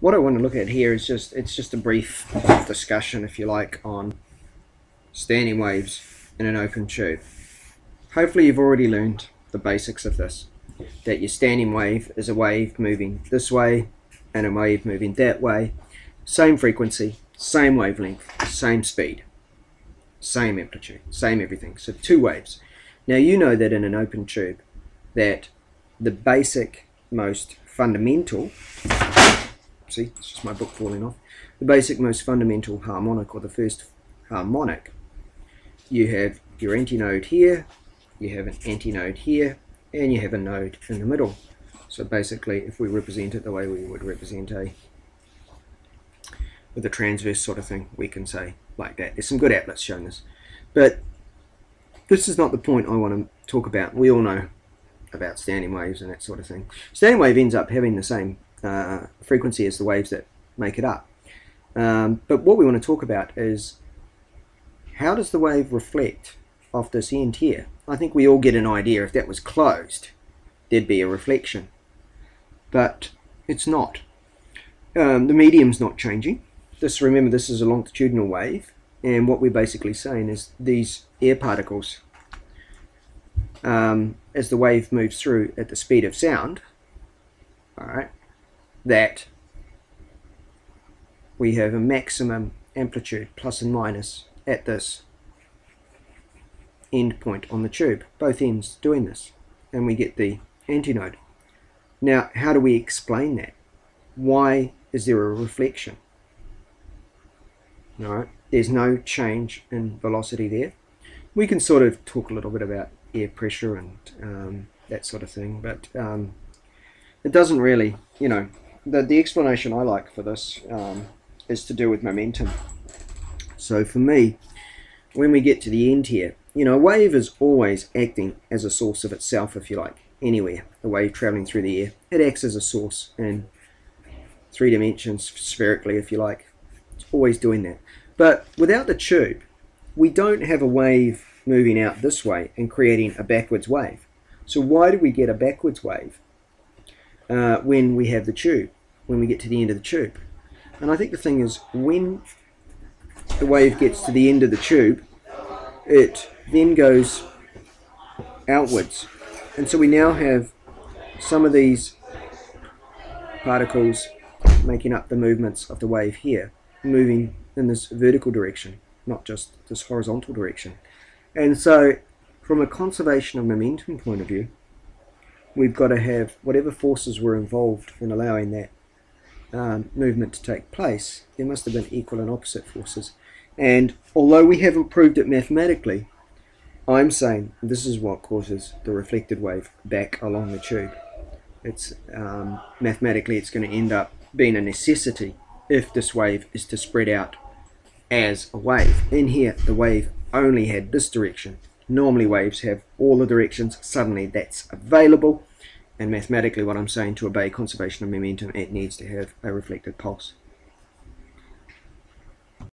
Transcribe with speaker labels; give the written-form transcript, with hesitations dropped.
Speaker 1: what I want to look at here is it's just a brief discussion, if you like, on standing waves in an open tube. Hopefully you've already learned the basics of this, that your standing wave is a wave moving this way and a wave moving that way, same frequency, same wavelength, same speed, same amplitude, same everything. So two waves. Now you know that in an open tube that the basic, most fundamental, see, it's just my book falling off, the basic, most fundamental harmonic, or the first harmonic, you have your antinode here, you have an antinode here, and you have a node in the middle. So basically, if we represent it the way we would represent with a transverse sort of thing, we can say like that. There's some good applets showing this, but this is not the point I want to talk about. We all know about standing waves and that sort of thing. Standing wave ends up having the same frequency as the waves that make it up. But what we want to talk about is, how does the wave reflect off this end here? I think we all get an idea, if that was closed, there'd be a reflection. But it's not. The medium's not changing. Remember, this is a longitudinal wave, and what we're basically saying is these air particles, as the wave moves through at the speed of sound, alright, that we have a maximum amplitude, plus and minus, at this end point on the tube, both ends doing this, and we get the antinode. Now, how do we explain that? Why is there a reflection? Alright, there's no change in velocity there. We can sort of talk a little bit about air pressure and that sort of thing, but it doesn't really, you know, the explanation I like for this is to do with momentum. So for me, when we get to the end here, you know, a wave is always acting as a source of itself, if you like, anywhere. A wave traveling through the air, it acts as a source in 3 dimensions, spherically, if you like. It's always doing that. But without the tube, we don't have a wave moving out this way and creating a backwards wave. So why do we get a backwards wave when we have the tube, when we get to the end of the tube? And I think the thing is, when the wave gets to the end of the tube, it then goes outwards. And so we now have some of these particles making up the movements of the wave here, moving in this vertical direction, not just this horizontal direction. And so from a conservation of momentum point of view, we've got to have whatever forces were involved in allowing that movement to take place, there must have been equal and opposite forces. And although we haven't proved it mathematically, I'm saying this is what causes the reflected wave back along the tube. It's mathematically, it's going to end up being a necessity if this wave is to spread out as a wave. In here, the wave only had this direction. Normally waves have all the directions. Suddenly that's available, and mathematically what I'm saying, to obey conservation of momentum, it needs to have a reflected pulse.